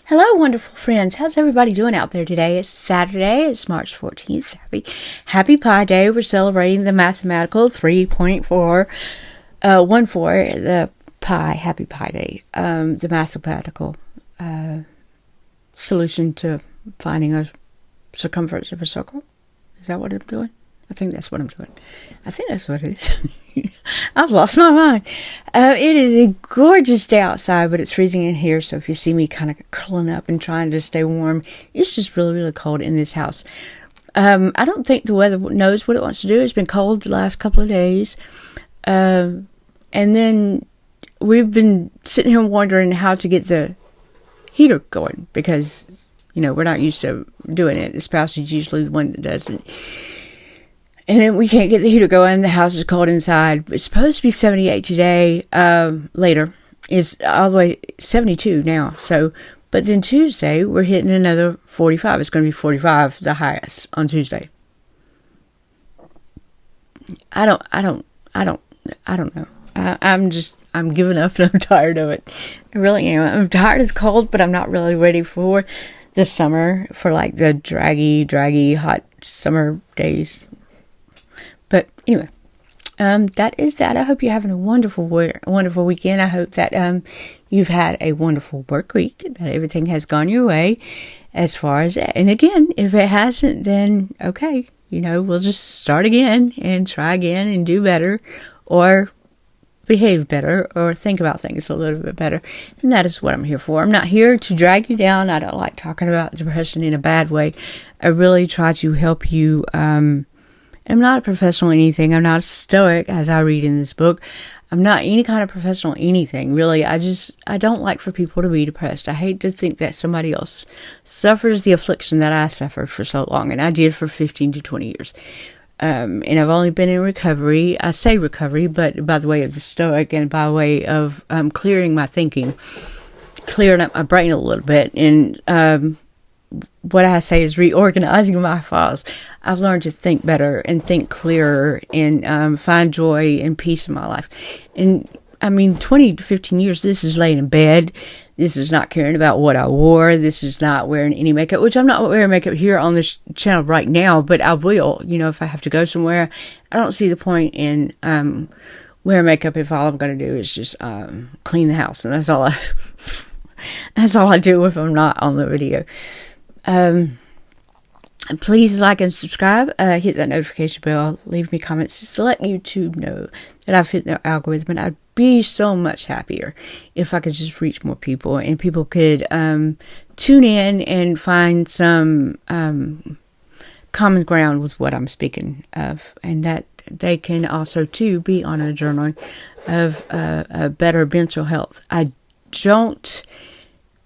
Hello, wonderful friends. How's everybody doing out there today? It's Saturday. It's March 14th. Happy Pi Day. We're celebrating the mathematical 3.4, 14, the pi, Happy Pi Day. The mathematical solution to finding a circumference of a circle. Is that what I'm doing? I think that's what I'm doing. I think that's what it is. I've lost my mind. It is a gorgeous day outside, but it's freezing in here. So if you see me kind of curling up and trying to stay warm, it's just really, really cold in this house. I don't think the weather knows what it wants to do. It's been cold the last couple of days. And then we've been sitting here wondering how to get the heater going because, we're not used to doing it. The spouse is usually the one that does it. And then we can't get the heater going. The house is cold inside. It's supposed to be 78 today. Later, it's all the way 72 now. So, but then Tuesday we're hitting another 45. It's going to be 45, the highest on Tuesday. I don't know. I'm giving up and I'm tired of it. I really am. I'm tired of the cold, but I'm not really ready for the summer, for like the draggy, hot summer days. But anyway, that is that. I hope you're having a wonderful weekend. I hope that you've had a wonderful work week, that everything has gone your way as far as that. And again, if it hasn't, then okay, we'll just start again and try again and do better or behave better or think about things a little bit better. And that is what I'm here for. I'm not here to drag you down. I don't like talking about depression in a bad way. I really try to help you. I'm not a professional anything. I'm not a stoic, as I read in this book. I'm not any kind of professional anything, really. I don't like for people to be depressed. I hate to think that somebody else suffers the affliction that I suffered for so long, and I did for 15 to 20 years. And I've only been in recovery. I say recovery, but by the way of the stoic and by way of clearing my thinking, clearing up my brain a little bit, and what I say is reorganizing my files. I've learned to think better and think clearer and find joy and peace in my life. And 20 to 15 years, this is laying in bed. This is not caring about what I wore. This is not wearing any makeup, which I'm not wearing makeup here on this channel right now, but I will, if I have to go somewhere. I don't see the point in wearing makeup if all I'm going to do is just clean the house. And that's all I do if I'm not on the video. Please like and subscribe, hit that notification bell, leave me comments just to let YouTube know that I've hit their algorithm, and I'd be so much happier if I could just reach more people and people could tune in and find some common ground with what I'm speaking of, and that they can also too be on a journey of a better mental health. I don't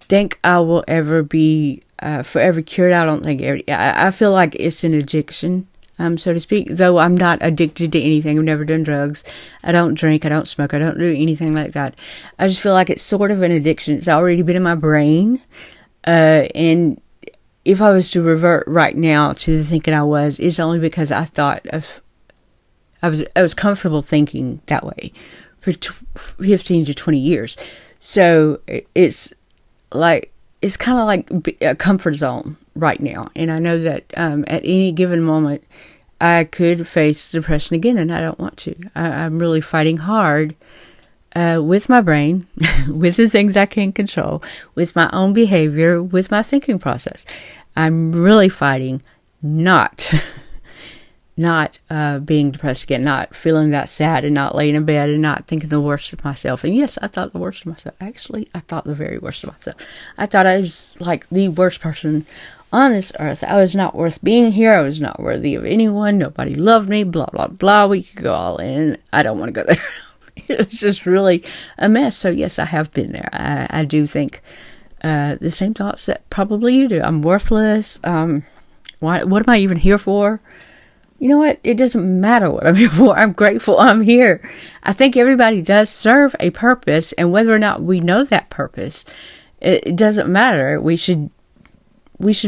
think I will ever be forever cured. I don't think I feel like it's an addiction, so to speak, though I'm not addicted to anything. I've never done drugs. I don't drink. I don't smoke. I don't do anything like that. I just feel like it's sort of an addiction. It's already been in my brain, and if I was to revert right now to the thinking I was, it's only because I thought I was comfortable thinking that way for 15 to 20 years. So it's kind of like a comfort zone right now. And I know that at any given moment, I could face depression again, and I don't want to. I'm really fighting hard with my brain, with the things I can control, with my own behavior, with my thinking process. I'm really fighting not being depressed again, not feeling that sad and not laying in bed and not thinking the worst of myself. And yes, I thought the worst of myself. Actually, I thought the very worst of myself. I thought I was like the worst person on this earth. I was not worth being here. I was not worthy of anyone. Nobody loved me, blah, blah, blah. We could go all in. I don't want to go there. It was just really a mess. So yes, I have been there. I do think the same thoughts that probably you do. I'm worthless. What am I even here for? You know what? It doesn't matter what I'm here for. I'm grateful I'm here. I think everybody does serve a purpose, and whether or not we know that purpose, it doesn't matter. We should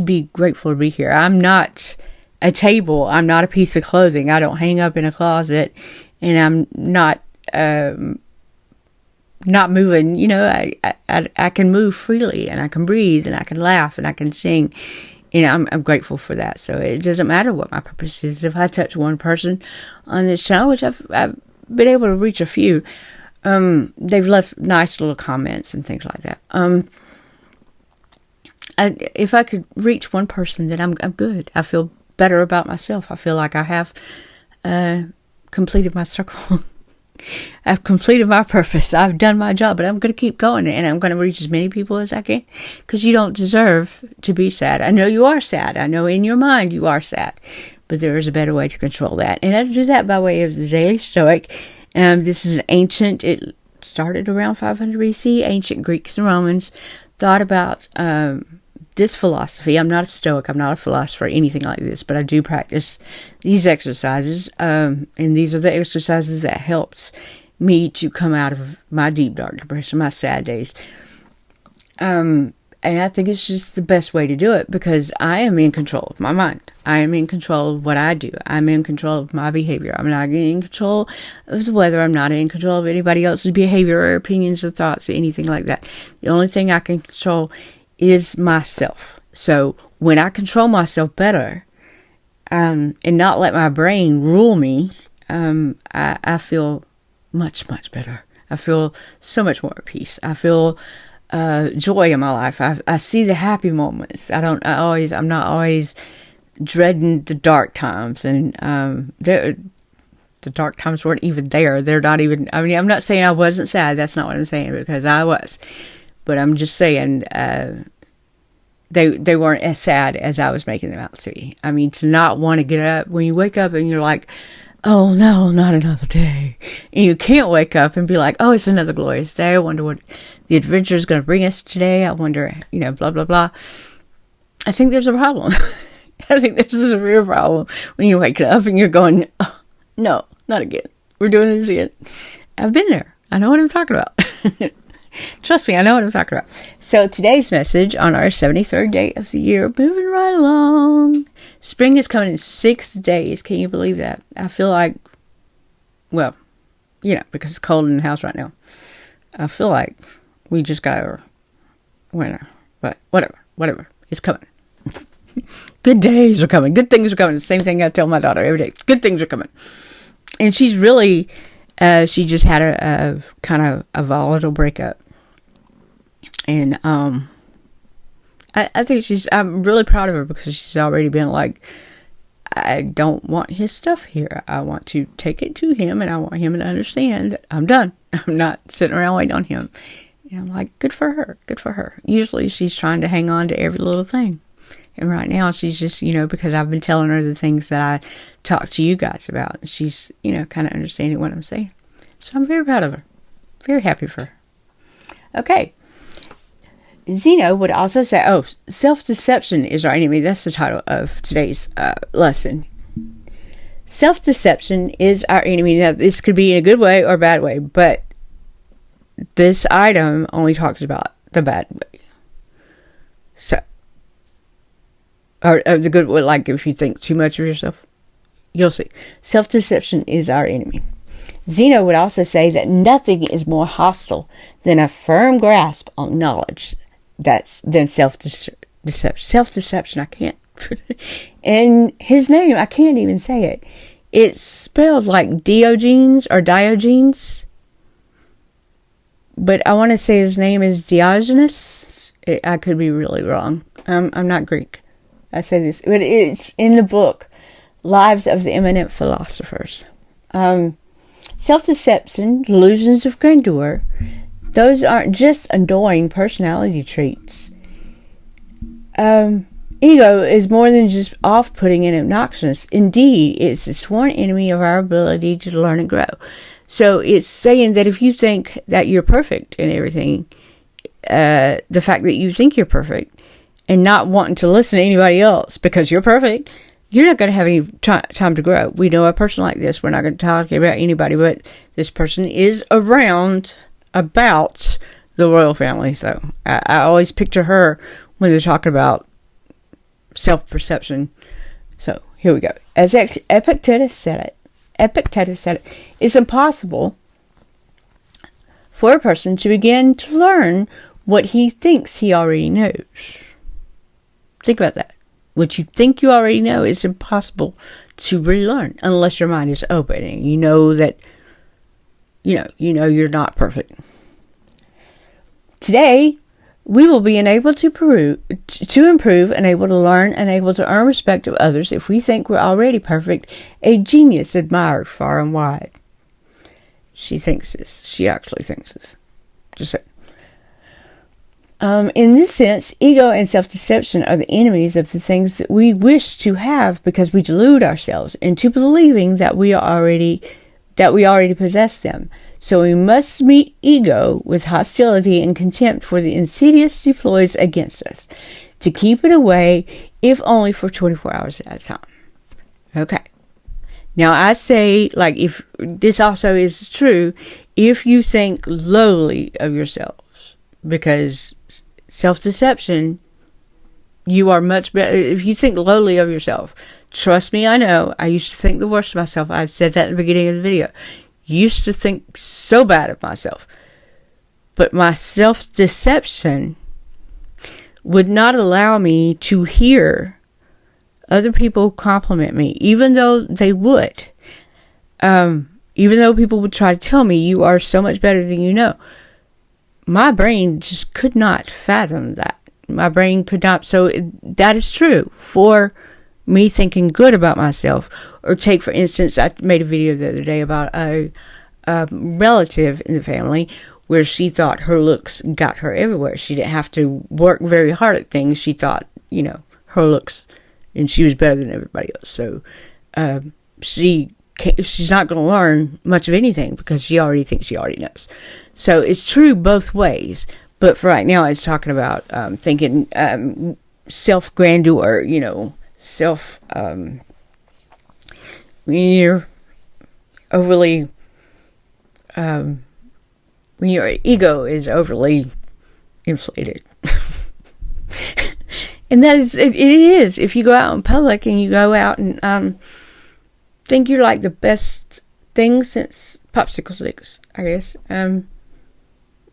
be grateful to be here. I'm not a table. I'm not a piece of clothing. I don't hang up in a closet, and I'm not not moving, I can move freely, and I can breathe, and I can laugh, and I can sing. I'm grateful for that. So it doesn't matter what my purpose is. If I touch one person on this channel, which I've been able to reach a few, they've left nice little comments and things like that. If I could reach one person, then I'm good. I feel better about myself. I feel like I have completed my circle. I've completed my purpose. I've done my job, but I'm going to keep going, and I'm going to reach as many people as I can, because you don't deserve to be sad. I know you are sad. I know in your mind you are sad, but there is a better way to control that. And I do that by way of the Daily Stoic. This is it started around 500 BC. Ancient Greeks and Romans thought about this philosophy. I'm not a Stoic. I'm not a philosopher, anything like this, but I do practice these exercises. And these are the exercises that helped me to come out of my deep, dark depression, my sad days. And I think it's just the best way to do it, because I am in control of my mind. I am in control of what I do. I'm in control of my behavior. I'm not in control of the weather. I'm not in control of anybody else's behavior or opinions or thoughts or anything like that. The only thing I can control is myself. So when I control myself better, and not let my brain rule me, I feel much, much better. I feel so much more at peace. I feel joy in my life. I see the happy moments. I'm not always dreading the dark times, and the dark times weren't even there. They're not even. I'm not saying I wasn't sad. That's not what I'm saying, because I was. But I'm just saying, they weren't as sad as I was making them out to be. To not want to get up when you wake up and you're like, oh no, not another day. And you can't wake up and be like, oh, it's another glorious day. I wonder what the adventure is going to bring us today. I wonder, blah, blah, blah. I think there's a problem. I think there's a severe problem when you wake up and you're going, oh, no, not again. We're doing this again. I've been there. I know what I'm talking about. Trust me, I know what I'm talking about. So today's message on our 73rd day of the year, moving right along. Spring is coming in 6 days. Can you believe that? I feel like, well, because it's cold in the house right now, I feel like we just got over winter. But whatever. It's coming. Good days are coming. Good things are coming. The same thing I tell my daughter every day. Good things are coming. And she's really, she just had a kind of a volatile breakup. And I think I'm really proud of her, because she's already been like, I don't want his stuff here. I want to take it to him, and I want him to understand that I'm done. I'm not sitting around waiting on him. And I'm like, good for her. Good for her. Usually she's trying to hang on to every little thing. And right now she's just, because I've been telling her the things that I talk to you guys about. She's, kind of understanding what I'm saying. So I'm very proud of her. Very happy for her. Okay. Zeno would also say, self-deception is our enemy. That's the title of today's lesson. Self-deception is our enemy. Now, this could be in a good way or a bad way, but this item only talks about the bad way. So, or the good way, like if you think too much of yourself, you'll see. Self-deception is our enemy. Zeno would also say that nothing is more hostile than a firm grasp on knowledge. Than self-deception. Self-deception, I can't. And his name, I can't even say it. It's spelled like Diogenes or Diogenes. But I want to say his name is Diogenes. I could be really wrong. I'm not Greek. I say this. But it's in the book, Lives of the Eminent Philosophers. Self-deception, delusions of grandeur, those aren't just annoying personality traits. Ego is more than just off-putting and obnoxious. Indeed, it's a sworn enemy of our ability to learn and grow. So it's saying that if you think that you're perfect in everything, the fact that you think you're perfect and not wanting to listen to anybody else because you're perfect, you're not going to have any time to grow. We know a person like this. We're not going to talk about anybody, but this person is around about the royal family. So I always picture her when they're talking about self-perception. So here we go. As Epictetus said it, it's impossible for a person to begin to learn what he thinks he already knows. Think about that. What you think you already know is impossible to relearn unless your mind is open and you know that you're not perfect. Today, we will be enabled to improve and able to learn and able to earn respect of others if we think we're already perfect, a genius admired far and wide. She thinks this. She actually thinks this. Just saying. In this sense, ego and self-deception are the enemies of the things that we wish to have because we delude ourselves into believing that we already possess them. So we must meet ego with hostility and contempt for the insidious deploys against us, to keep it away, if only for 24 hours at a time. Okay. Now I say, like, if this also is true, if you think lowly of yourselves, because self-deception, you are much better. If you think lowly of yourself, trust me, I know, I used to think the worst of myself. I said that at the beginning of the video. Used to think so bad of myself. But my self-deception would not allow me to hear other people compliment me, even though they would. Even though people would try to tell me, you are so much better than you know. My brain just could not fathom that. My brain could not. So that is true for me thinking good about myself. Or take, for instance, I made a video the other day about a relative in the family where she thought her looks got her everywhere. She didn't have to work very hard at things. She thought, her looks, and she was better than everybody else. So she's not going to learn much of anything because she already thinks she already knows. So it's true both ways. But for right now, it's talking about thinking self-grandeur, when you're overly, when your ego is overly inflated. And that is, it is. If you go out in public and you go out and think you're like the best thing since popsicle sticks, I guess,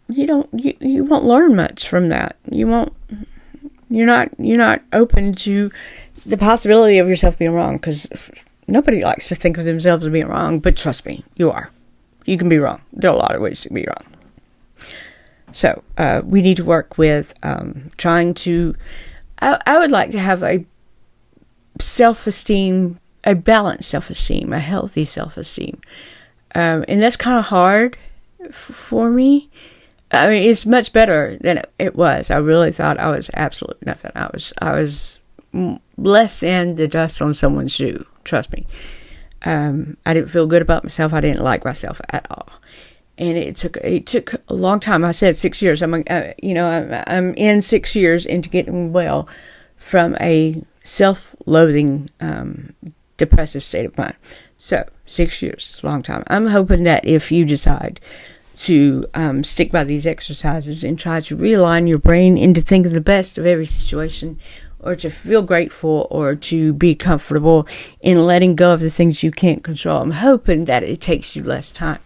you won't learn much from that. You're not open to the possibility of yourself being wrong, because nobody likes to think of themselves as being wrong, but trust me, you are. You can be wrong. There are a lot of ways to be wrong. So, we need to work with trying to, I would like to have a self-esteem, a balanced self-esteem, a healthy self-esteem. And that's kind of hard for me. I mean, it's much better than it was. I really thought I was absolute nothing. I was less than the dust on someone's shoe. Trust me. I didn't feel good about myself. I didn't like myself at all. And it took a long time. I said 6 years. I'm in 6 years into getting well from a self-loathing, depressive state of mind. So 6 years is a long time. I'm hoping that if you decide to stick by these exercises and try to realign your brain into thinking the best of every situation, or to feel grateful, or to be comfortable in letting go of the things you can't control, I'm hoping that it takes you less time.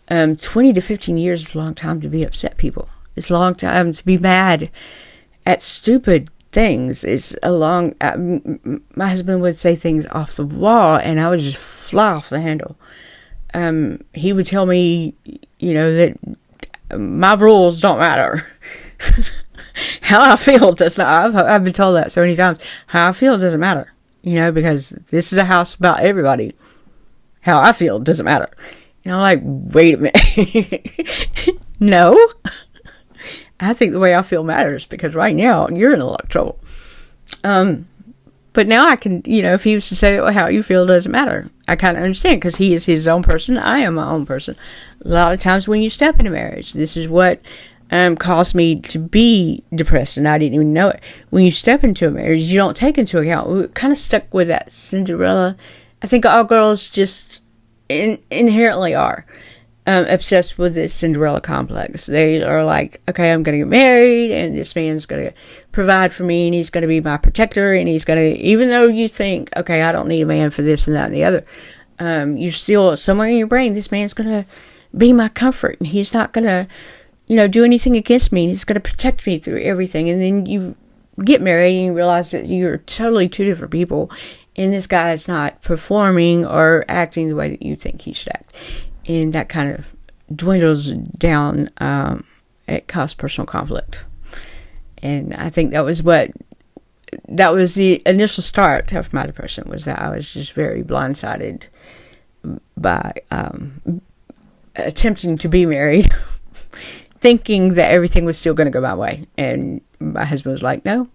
20 to 15 years is a long time to be upset people. It's a long time to be mad at stupid things. It's a long, my husband would say things off the wall and I would just fly off the handle. He would tell me, that my rules don't matter. How I feel does not. I've been told that so many times. How I feel doesn't matter. Because this is a house about everybody. How I feel doesn't matter. Like, wait a minute. No. I think the way I feel matters, because right now you're in a lot of trouble. But now I can, if he was to say, well, how you feel doesn't matter, I kind of understand, because he is his own person. I am my own person. A lot of times when you step into marriage, this is what caused me to be depressed, and I didn't even know it. When you step into a marriage, you don't take into account. We're kind of stuck with that Cinderella. I think all girls just inherently are obsessed with this Cinderella complex. They are like, okay, I'm going to get married, and this man's going to provide for me, and he's going to be my protector, and he's going to, even though you think, okay, I don't need a man for this and that and the other, you're still, somewhere in your brain, this man's going to be my comfort, and he's not going to, do anything against me. And he's going to protect me through everything. And then you get married and you realize that you're totally two different people, and this guy is not performing or acting the way that you think he should act. And that kind of dwindles down. It caused personal conflict. And I think that was the initial start of my depression, was that I was just very blindsided by attempting to be married, thinking that everything was still going to go my way. And my husband was like, no,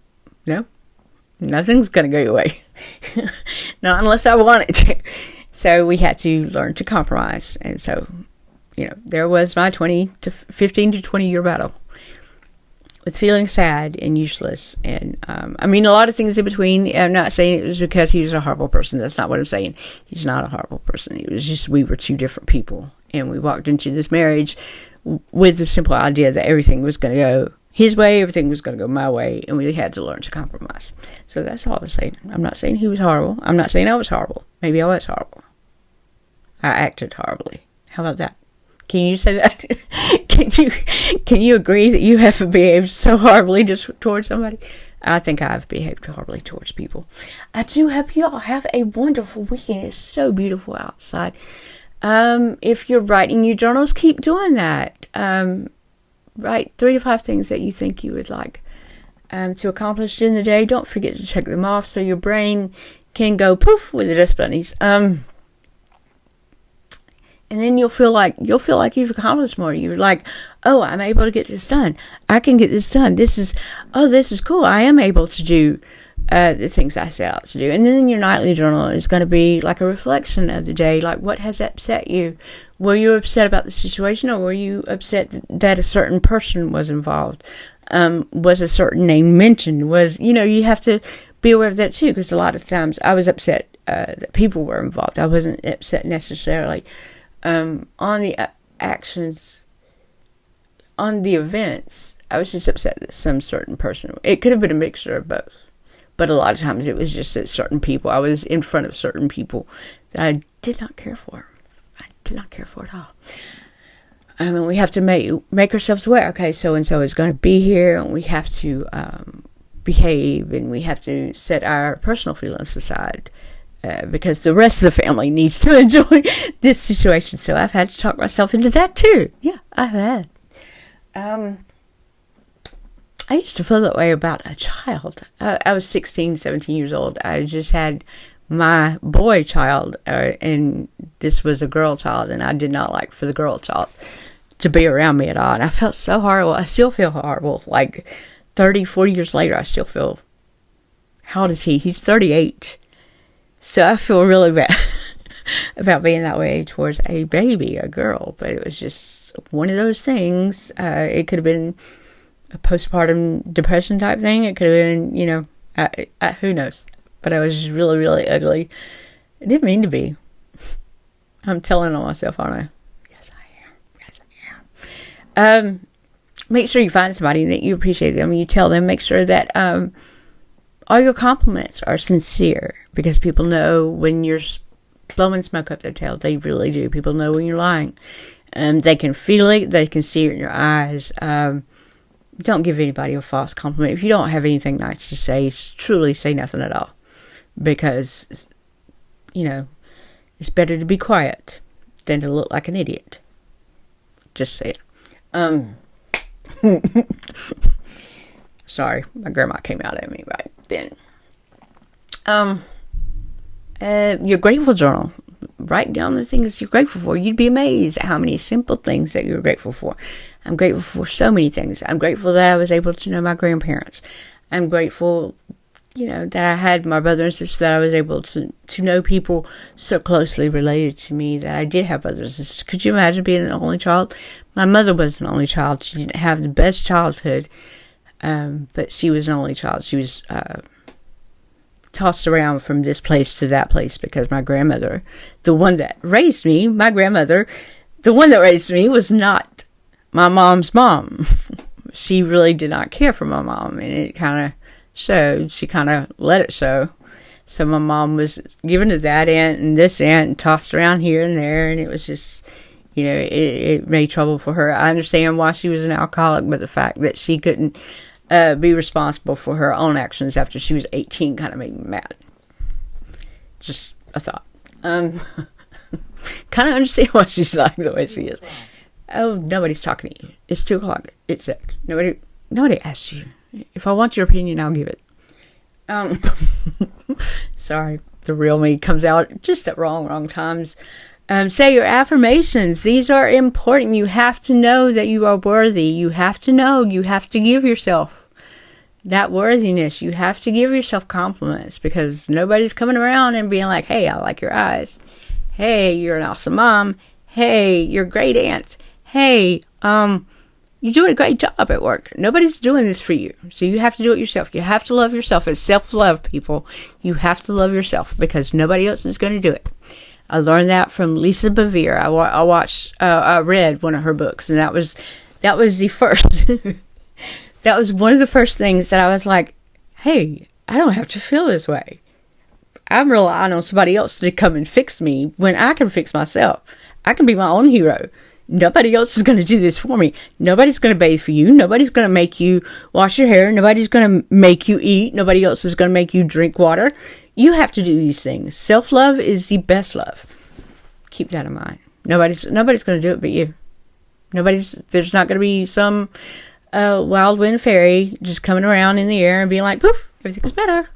nothing's going to go your way. Not unless I want it to. So we had to learn to compromise. And so, there was my 15 to 20 year battle with feeling sad and useless. And, a lot of things in between. I'm not saying it was because he was a horrible person. That's not what I'm saying. He's not a horrible person. It was just, we were two different people. And we walked into this marriage with the simple idea that everything was going to go his way, everything was going to go my way, and we had to learn to compromise. So that's all I was saying. I'm not saying he was horrible. I'm not saying I was horrible. Maybe I was horrible. I acted horribly. How about that? Can you say that? Can you agree that you have behaved so horribly towards somebody? I think I've behaved horribly towards people. I do hope you all have a wonderful weekend. It's so beautiful outside. If you're writing your journals, keep doing that. Write 3 to 5 things that you think you would like to accomplish in the day. Don't forget to check them off so your brain can go poof with the dust bunnies. And then you'll feel like you've accomplished more. You're like, oh, I'm able to get this done. I can get this done. This is cool. I am able to do the things I set out to do. And then your nightly journal is going to be like a reflection of the day. Like, what has upset you? Were you upset about the situation, or were you upset that a certain person was involved? Was a certain name mentioned? You have to be aware of that too, because a lot of times I was upset that people were involved. I wasn't upset necessarily on the actions, on the events. I was just upset that some certain person. It could have been a mixture of both. But a lot of times it was just that certain people, I was in front of certain people that I did not care for. I did not care for at all. And we have to make ourselves aware. Okay, so-and-so is going to be here, and we have to behave, and we have to set our personal feelings aside because the rest of the family needs to enjoy this situation. So I've had to talk myself into that too. Yeah, I've had. I used to feel that way about a child. I was 16, 17 years old. I just had my boy child, and this was a girl child, and I did not like for the girl child to be around me at all. And I felt so horrible. I still feel horrible. Like 30, 40 years later, I still feel, how old is he? He's 38. So I feel really bad about being that way towards a baby, a girl. But it was just one of those things. It could have been a postpartum depression type thing. It could have been, who knows. But I was just really, really ugly. I didn't mean to be. I'm telling on myself, aren't I? Yes, I am. Make sure you find somebody that you appreciate them. You tell them. Make sure that all your compliments are sincere, because people know when you're blowing smoke up their tail. They really do. People know when you're lying. They can feel it. They can see it in your eyes. Don't give anybody a false compliment. If you don't have anything nice to say, truly say nothing at all. Because, it's better to be quiet than to look like an idiot. Just say it. Sorry, my grandma came out at me right then. Your grateful journal. Write down the things you're grateful for. You'd be amazed at how many simple things that you're grateful for. I'm grateful for so many things. I'm grateful that I was able to know my grandparents. I'm grateful, that I had my brother and sister, that I was able to know people so closely related to me, that I did have brothers and sisters. Could you imagine being an only child? My mother was an only child. She didn't have the best childhood, but she was an only child. She was tossed around from this place to that place because my grandmother, the one that raised me, was not my mom's mom. She really did not care for my mom, and it kind of showed. She kind of let it show. So my mom was given to that aunt and this aunt and tossed around here and there, and it was just, it made trouble for her. I understand why she was an alcoholic, but the fact that she couldn't be responsible for her own actions after she was 18 kind of made me mad. Just a thought. Kind of understand why she's like the way she is. Oh, nobody's talking to you. It's 2:00. It's 6. Nobody asks you. If I want your opinion, I'll give it. Sorry, the real me comes out just at wrong times. Say your affirmations. These are important. You have to know that you are worthy. You have to know. You have to give yourself that worthiness. You have to give yourself compliments, because nobody's coming around and being like, hey, I like your eyes. Hey, you're an awesome mom. Hey, you're a great aunt. Hey, you're doing a great job at work. Nobody's doing this for you. So you have to do it yourself. You have to love yourself. It's self-love, people. You have to love yourself, because nobody else is going to do it. I learned that from Lisa Bevere. I read one of her books, and that was the first. That was one of the first things that I was like, hey, I don't have to feel this way. I'm relying on somebody else to come and fix me when I can fix myself. I can be my own hero. Nobody else is going to do this for me. Nobody's going to bathe for you. Nobody's going to make you wash your hair. Nobody's going to make you eat. Nobody else is going to make you drink water. You have to do these things. Self-love is the best love. Keep that in mind. Nobody's going to do it but you. There's not going to be some wild wind fairy just coming around in the air and being like, poof, everything's better.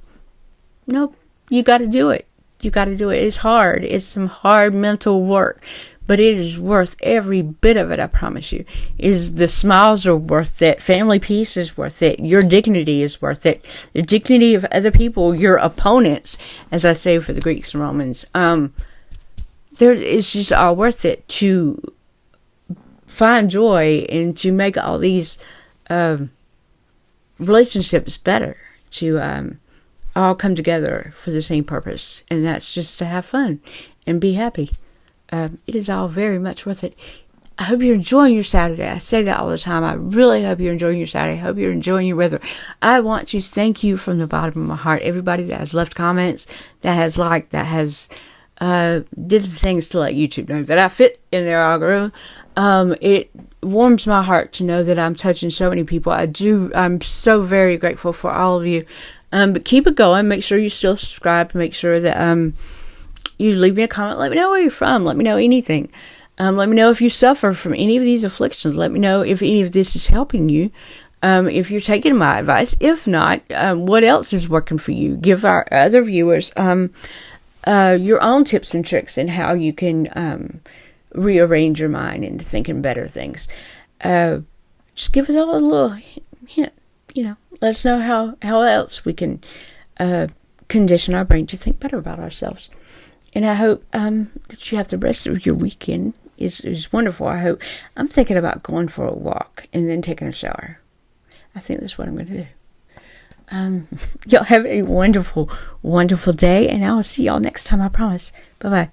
Nope. You got to do it. You got to do it. It's hard. It's some hard mental work. But it is worth every bit of it, I promise you. The smiles are worth it. Family peace is worth it. Your dignity is worth it. The dignity of other people, your opponents, as I say for the Greeks and Romans, it's just all worth it to find joy and to make all these relationships better, to all come together for the same purpose. And that's just to have fun and be happy. It is all very much worth it. I hope you're enjoying your Saturday. I say that all the time. I really hope you're enjoying your Saturday. I hope you're enjoying your weather. I want to thank you from the bottom of my heart. Everybody that has left comments, that has liked, that has did the things to let YouTube know that I fit in their algorithm. It warms my heart to know that I'm touching so many people. I'm so very grateful for all of you. But keep it going. Make sure you still subscribe. Make sure that you leave me a comment. Let me know where you're from. Let me know anything. Let me know if you suffer from any of these afflictions. Let me know if any of this is helping you. If you're taking my advice. If not, what else is working for you? Give our other viewers your own tips and tricks and how you can rearrange your mind into thinking better things. Just give us all a little hint. Let us know how else we can condition our brain to think better about ourselves. And I hope that you have the rest of your weekend is wonderful. I'm thinking about going for a walk and then taking a shower. I think that's what I'm going to do. Y'all have a wonderful, wonderful day, and I will see y'all next time, I promise. Bye-bye.